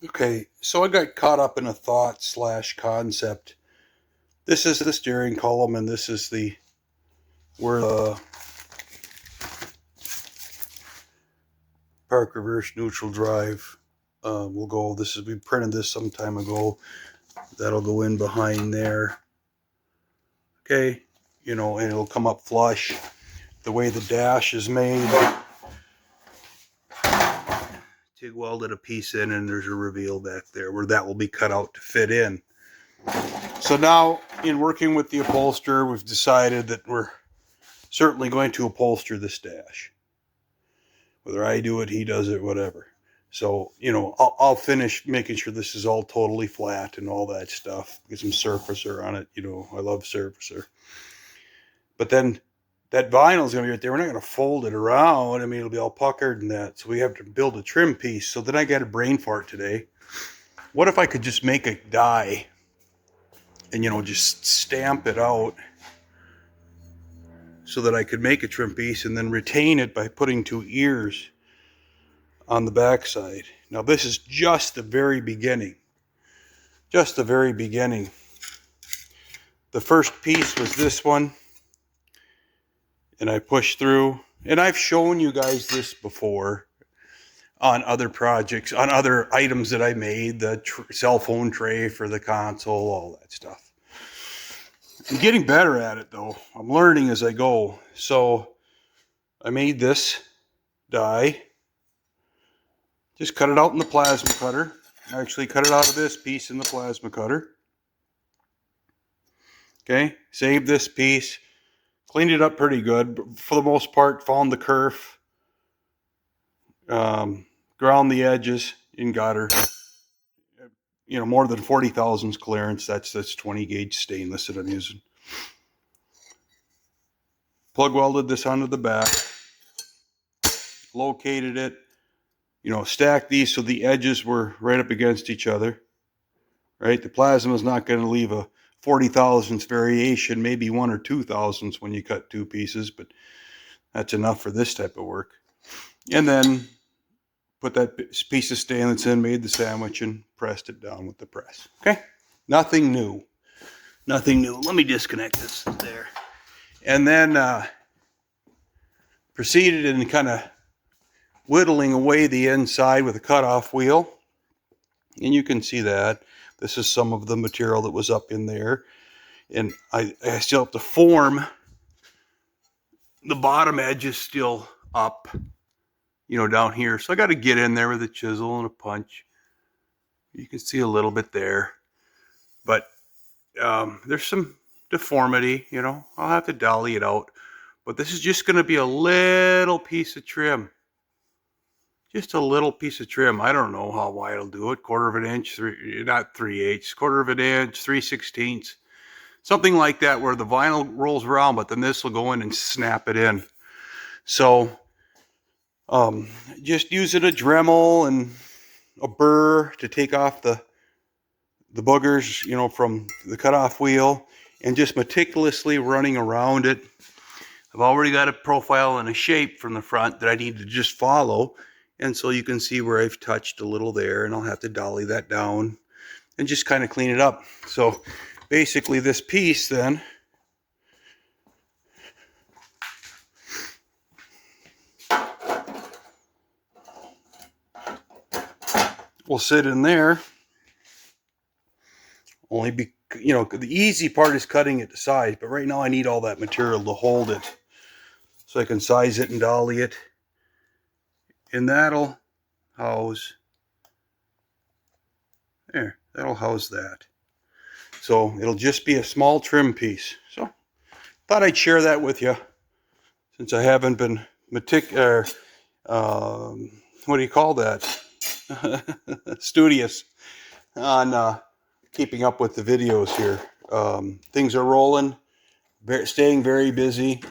Okay, so I got caught up in a thought slash concept. This is the steering column, and this is the where the park reverse neutral drive will go. This is we printed this some time ago. That'll go in behind there. Okay, and it'll come up flush. The way the dash is made, TIG welded a piece in, and there's a reveal back there where that will be cut out to fit in. So now, in working with the upholsterer, we've decided that we're certainly going to upholster this dash. Whether I do it, he does it, whatever. So, I'll finish making sure this is all totally flat and all that stuff. Get some surfacer on it. I love surfacer. But then that vinyl is going to be right there. We're not going to fold it around. I mean, it'll be all puckered and that. So we have to build a trim piece. So then I got a brain fart today. What if I could just make a die and, just stamp it out so that I could make a trim piece and then retain it by putting 2 ears on the backside. Now this is just the very beginning. Just the very beginning. The first piece was this one, and I pushed through, and I've shown you guys this before on other projects, on other items that I made, the cell phone tray for the console, all that stuff. I'm getting better at it though. I'm learning as I go. So I made this die. Just cut it out in the plasma cutter. I actually cut it out of this piece in the plasma cutter. Okay, saved this piece. Cleaned it up pretty good. But for the most part, found the kerf. Ground the edges in gutter. More than 40 thousandths clearance. That's 20 gauge stainless that I'm using. Plug welded this onto the back. Located it. Stacked these so the edges were right up against each other. Right? The plasma is not going to leave a 40 thousandths variation, maybe 1 or 2 thousandths when you cut 2 pieces, but that's enough for this type of work. And then put that piece of stainless in, made the sandwich, and pressed it down with the press. Okay? Nothing new. Nothing new. Let me disconnect this there. And then proceeded in kind of whittling away the inside with a cutoff wheel. And you can see that. This is some of the material that was up in there. And I still have to form. The bottom edge is still up, down here. So I got to get in there with a chisel and a punch. You can see a little bit there. But there's some deformity, I'll have to dolly it out. But this is just going to be a little piece of trim. Just a little piece of trim. I don't know how wide I'll do it. 1/4 inch, not 3/8, 1/4 inch, 3/16. Something like that where the vinyl rolls around, but then this will go in and snap it in. So just using a Dremel and a burr to take off the boogers, from the cutoff wheel, and just meticulously running around it. I've already got a profile and a shape from the front that I need to just follow. And so you can see where I've touched a little there, and I'll have to dolly that down and just kind of clean it up. So basically this piece then will sit in there. Only be, the easy part is cutting it to size, but right now I need all that material to hold it so I can size it and dolly it. And that'll house, there, that'll house that. So it'll just be a small trim piece. So thought I'd share that with you since I haven't been what do you call that? Studious on keeping up with the videos here. Things are rolling, staying very busy.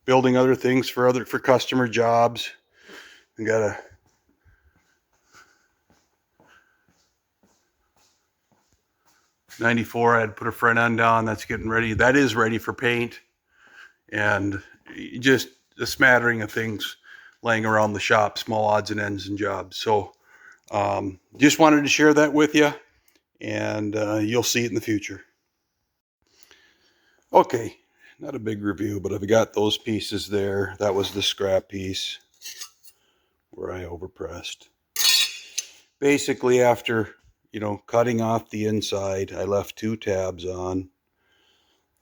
Building other things for customer jobs. We got a '94. I had to put a front end on. That's getting ready. That is ready for paint, and just a smattering of things laying around the shop, small odds and ends and jobs. So just wanted to share that with you, and you'll see it in the future. Okay, not a big review, but I've got those pieces there. That was the scrap piece where I overpressed. Basically, after, you know, cutting off the inside, I left 2 tabs on,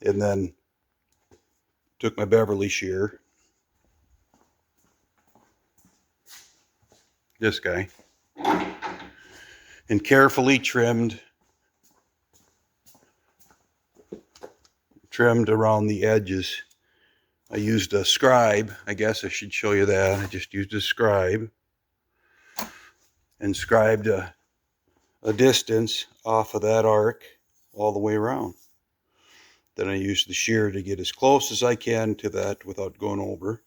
and then took my Beverly shear, this guy, and carefully trimmed around the edges. I used a scribe. I guess I should show you that. I just used a scribe and scribed a distance off of that arc all the way around. Then I used the shear to get as close as I can to that without going over.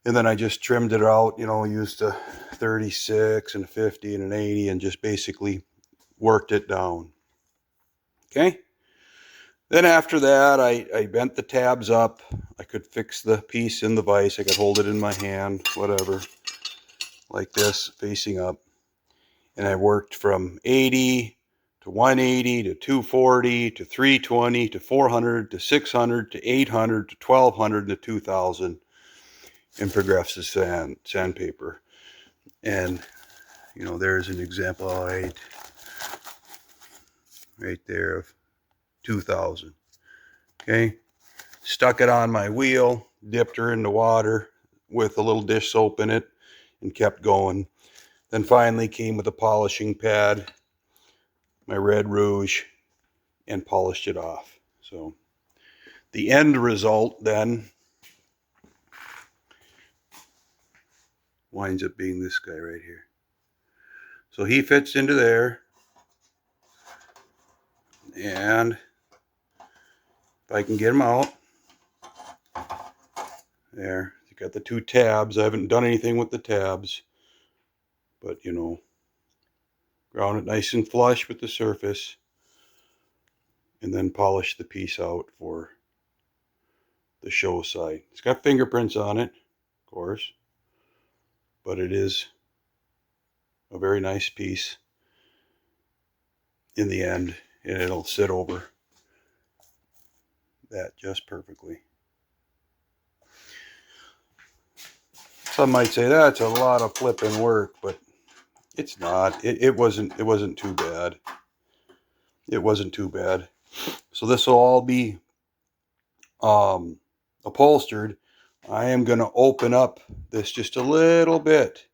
And then I just trimmed it out, you know, used a 36 and a 50 and an 80 and just basically worked it down. Okay. Then after that, I bent the tabs up. I could fix the piece in the vise. I could hold it in my hand, whatever, like this, facing up. And I worked from 80 to 180 to 240 to 320 to 400 to 600 to 800 to 1200 to 2000 in Progressive sandpaper. And, you know, there's an example right there of 2000. Okay, stuck it on my wheel, dipped her in the water with a little dish soap in it, and kept going. Then finally came with a polishing pad, my red rouge, and polished it off. So the end result then winds up being this guy right here. So he fits into there, and if I can get him out, there, you got the 2 tabs. I haven't done anything with the tabs, but, you know, ground it nice and flush with the surface, and then polish the piece out for the show side. It's got fingerprints on it, of course, but it is a very nice piece in the end, and it'll sit over that just perfectly. Some might say that's a lot of flipping work, but it's not. It wasn't too bad. It wasn't too bad. So this will all be upholstered. I am going to open up this just a little bit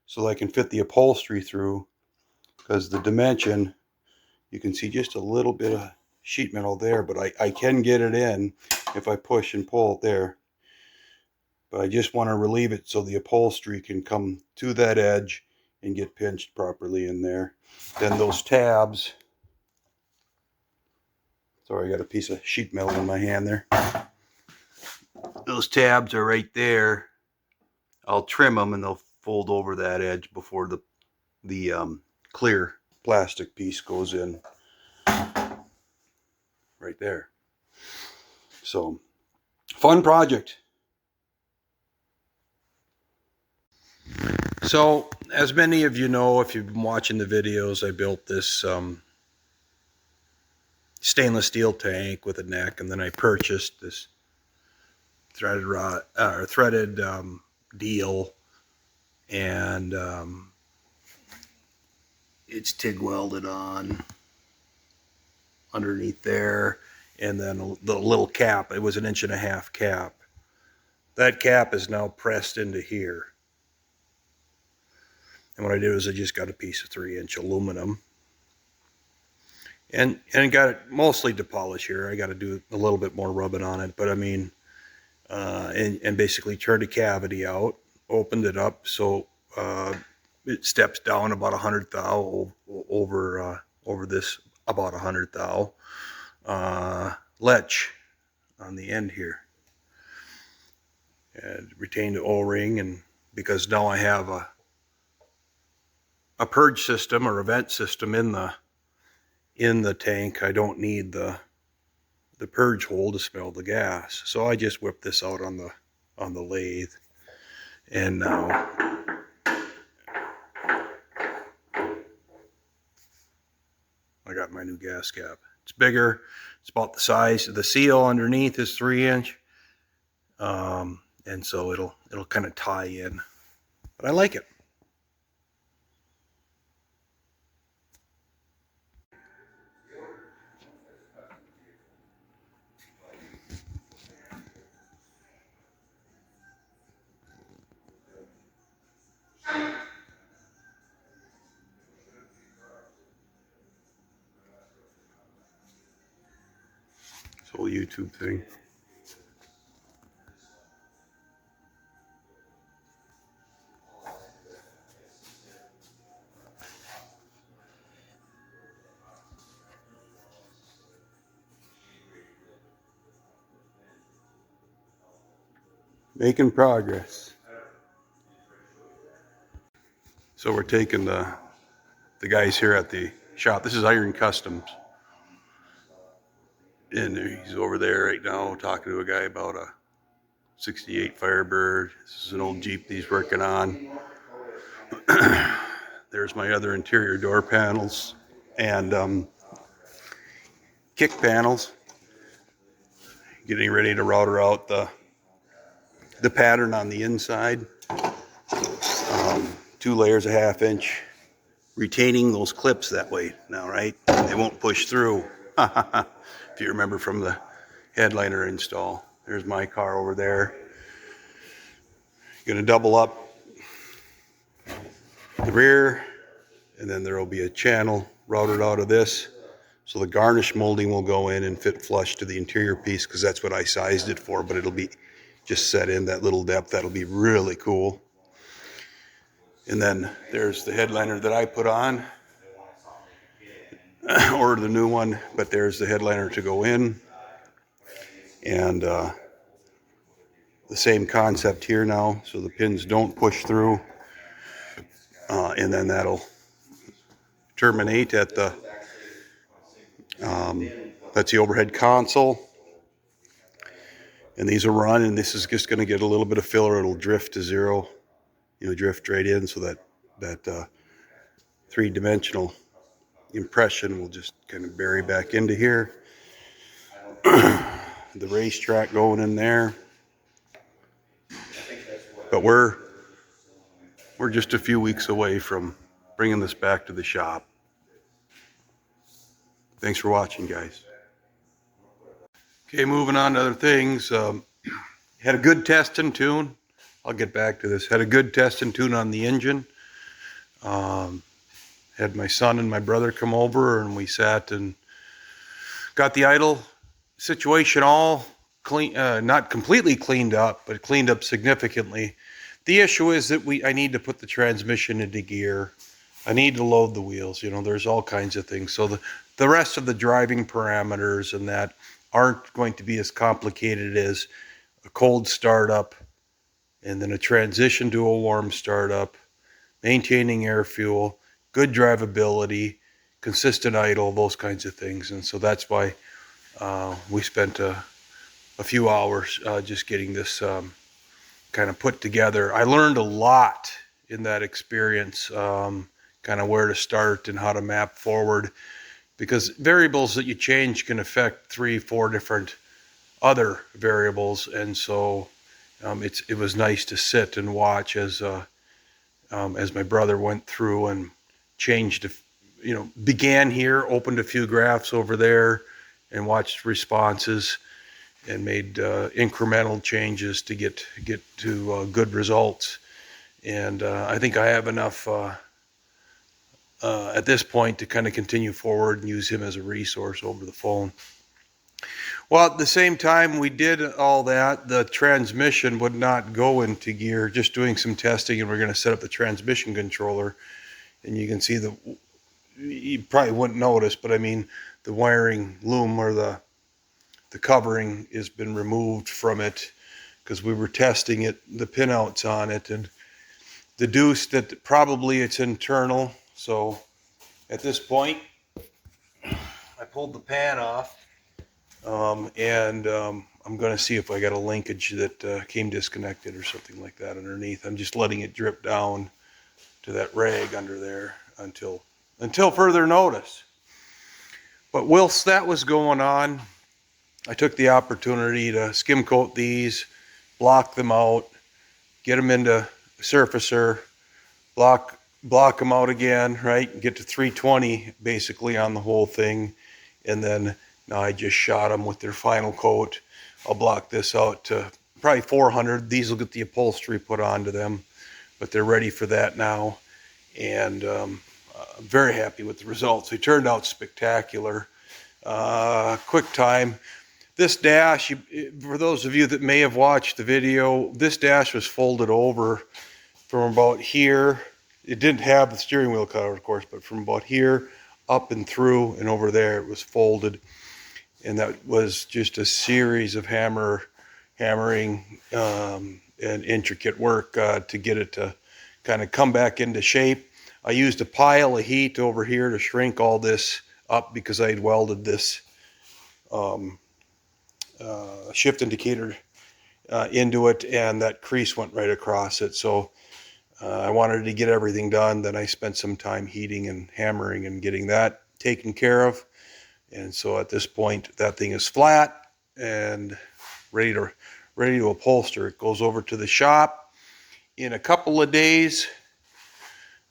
so I can fit the upholstery through, because the dimension, you can see just a little bit of sheet metal there, but I can get it in if I push and pull it there. But I just want to relieve it so the upholstery can come to that edge and get pinched properly in there. Then those tabs, sorry, I got a piece of sheet metal in my hand there. Those tabs are right there. I'll trim them and they'll fold over that edge before the clear plastic piece goes in right there. So, fun project. So, as many of you know, if you've been watching the videos, I built this stainless steel tank with a neck, and then I purchased this threaded deal, and it's TIG welded on underneath there, and then the little cap. It was an 1.5 inch cap. That cap is now pressed into here. And what I did is I just got a piece of 3-inch aluminum and got it mostly to polish here. I got to do a little bit more rubbing on it, but I mean, and basically turned a cavity out, opened it up so it steps down about 100 thou over this about 100 thou ledge on the end here, and retained the O-ring. And because now I have a purge system or a vent system in the tank, I don't need the purge hole to smell the gas. So I just whipped this out on the lathe. And now I got my new gas cap. It's bigger. It's about the size. The seal underneath is 3-inch. And so it'll kind of tie in. But I like it. This whole YouTube thing. Making progress. So we're taking the guys here at the shop. This is Iron Customs. And he's over there right now talking to a guy about a 68 Firebird. This is an old Jeep that he's working on. There's my other interior door panels and kick panels. Getting ready to router out the pattern on the inside. 2 layers of 1/2-inch, retaining those clips that way now, right? They won't push through. If you remember from the headliner install. There's my car over there. Gonna double up the rear, and then there will be a channel routed out of this. So the garnish molding will go in and fit flush to the interior piece, because that's what I sized it for, but it'll be just set in that little depth. That'll be really cool. And then there's the headliner that I put on. Ordered the new one, but there's the headliner to go in. And the same concept here now, so the pins don't push through. And then that'll terminate at the, that's the overhead console. And these will run, and this is just going to get a little bit of filler. It'll drift to 0, drift right in, so that 3-dimensional impression will just kind of bury back into here. The racetrack going in there. But we're just a few weeks away from bringing this back to the shop. Thanks for watching, guys. Okay, moving on to other things. Had a good test and tune. I'll get back to this. Had a good test and tune on the engine. Had my son and my brother come over, and we sat and got the idle situation all clean, not completely cleaned up, but cleaned up significantly. The issue is that I need to put the transmission into gear. I need to load the wheels. There's all kinds of things. So the rest of the driving parameters and that aren't going to be as complicated as a cold startup, and then a transition to a warm startup, maintaining air fuel, good drivability, consistent idle, those kinds of things. And so that's why we spent a few hours just getting this kind of put together. I learned a lot in that experience, kind of where to start and how to map forward, because variables that you change can affect 3-4 different other variables. And so it was nice to sit and watch as my brother went through and changed, began here, opened a few graphs over there, and watched responses and made incremental changes to get to good results. And I think I have enough at this point to kind of continue forward and use him as a resource over the phone. Well, at the same time we did all that, the transmission would not go into gear. Just doing some testing, and we're going to set up the transmission controller. And you can see you probably wouldn't notice, but I mean, the wiring loom, or the covering, has been removed from it because we were testing it, the pinouts on it, and deduced that probably it's internal. So at this point, I pulled the pan off, and I'm I'm going to see if I got a linkage that came disconnected or something like that underneath. I'm just letting it drip down to that rag under there until further notice. But whilst that was going on, I took the opportunity to skim coat these, block them out, get them into surfacer, block them out again, right? Get to 320 basically on the whole thing. And then now I just shot them with their final coat. I'll block this out to probably 400. These will get the upholstery put onto them, but they're ready for that now. And I'm very happy with the results. They turned out spectacular. Quick time. This dash, for those of you that may have watched the video, this dash was folded over from about here. It didn't have the steering wheel cut out, of course, but from about here up and through and over there, it was folded. And that was just a series of hammering and intricate work to get it to kind of come back into shape. I used a pile of heat over here to shrink all this up because I had welded this shift indicator into it, and that crease went right across it. So I wanted to get everything done. Then I spent some time heating and hammering and getting that taken care of. And so at this point, that thing is flat and ready to upholster. It goes over to the shop in a couple of days.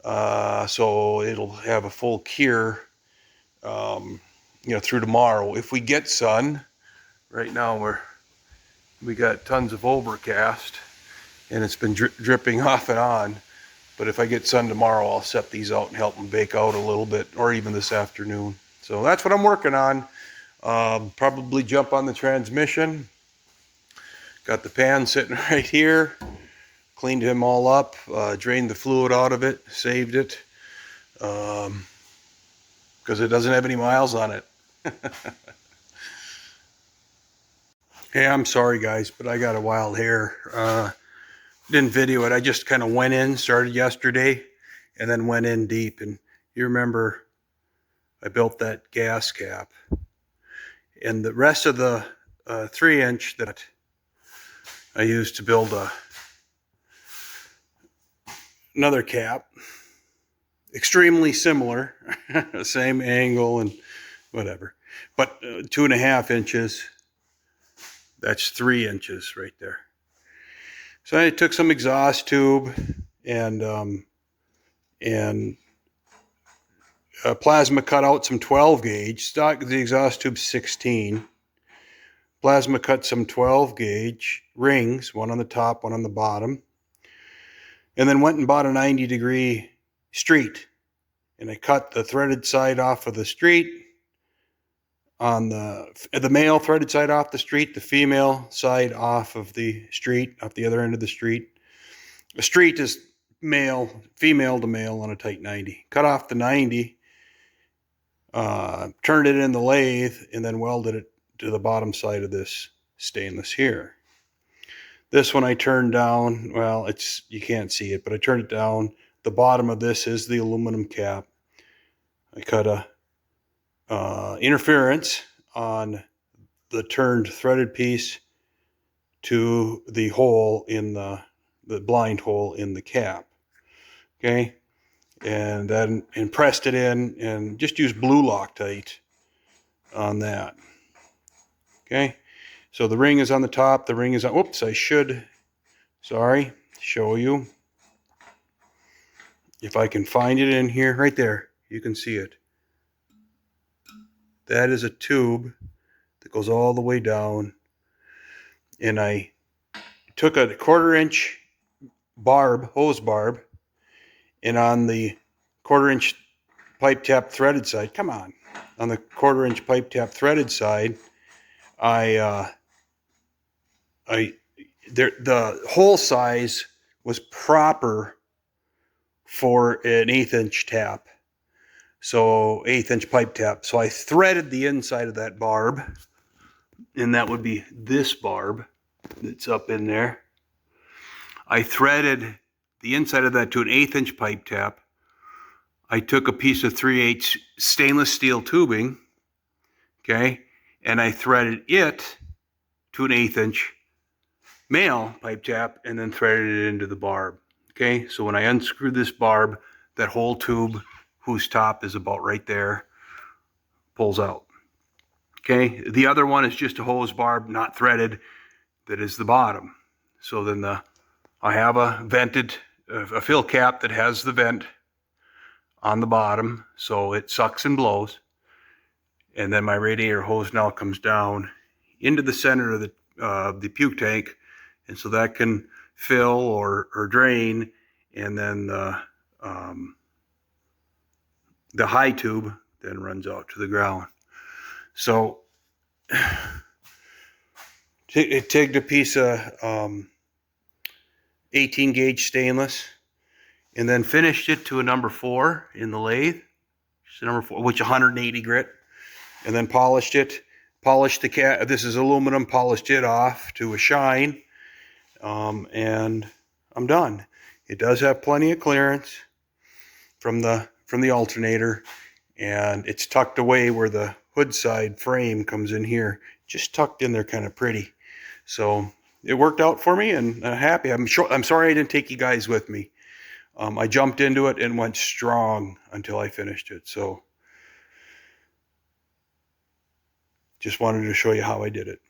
So it'll have a full cure, through tomorrow. If we get sun, right now we got tons of overcast and it's been dripping off and on. But if I get sun tomorrow, I'll set these out and help them bake out a little bit, or even this afternoon. So that's what I'm working on. Probably jump on the transmission. Got the pan sitting right here. Cleaned him all up, drained the fluid out of it, saved it, because it doesn't have any miles on it. Hey, I'm sorry guys, but I got a wild hair. Didn't video it. I just kind of went in, started yesterday, and then went in deep. And you remember I built that gas cap. And the rest of the 3-inch that I used to build another cap, extremely similar, same angle and whatever, but 2.5 inches, that's 3 inches right there. So I took some exhaust tube and plasma cut out some 12 gauge. Stock the exhaust tube 16. Plasma cut some 12 gauge rings, one on the top, one on the bottom. And then went and bought a 90-degree street. And I cut the threaded side off of the street, on the male threaded side off the street, the female side off of the street, off the other end of the street. A street is female to male on a tight 90. Cut off the 90, turned it in the lathe, and then welded it to the bottom side of this stainless here. This one I turned down. Well, you can't see it, but I turned it down. The bottom of this is the aluminum cap. I cut a interference on the turned threaded piece to the hole in the blind hole in the cap. Okay, and then pressed it in and just used blue Loctite on that. Okay, so the ring is on the top. The ring is on. Whoops, I should. Sorry, show you. If I can find it in here, right there, you can see it. That is a tube that goes all the way down. And I took a 1/4 inch hose barb, and on the 1/4 inch pipe tap threaded side, on the 1/4 inch pipe tap threaded side, the hole size was proper for an 1/8 inch tap. So 1/8 inch pipe tap. So I threaded the inside of that barb, and that would be this barb that's up in there. I threaded the inside of that to an 1/8 inch pipe tap. I took a piece of 3/8 stainless steel tubing, okay, and I threaded it to an 1/8 inch male pipe tap and then threaded it into the barb. Okay, so when I unscrew this barb, that whole tube, whose top is about right there, pulls out. Okay, the other one is just a hose barb, not threaded, that is the bottom. So then I have a vented, a fill cap that has the vent on the bottom, so it sucks and blows. And then my radiator hose now comes down into the center of the puke tank, and so that can fill or drain, and then the high tube then runs out to the ground. So it took a piece of 18 gauge stainless and then finished it to a number 4 in the lathe, number 4, which 180 grit, and then polished it. Polished the this is aluminum, polished it off to a shine, and I'm done. It does have plenty of clearance from the alternator, and it's tucked away where the hood side frame comes in here, just tucked in there kind of pretty. So it worked out for me, and I'm happy. I'm sorry I didn't take you guys with me. I jumped into it and went strong until I finished it. So just wanted to show you how I did it.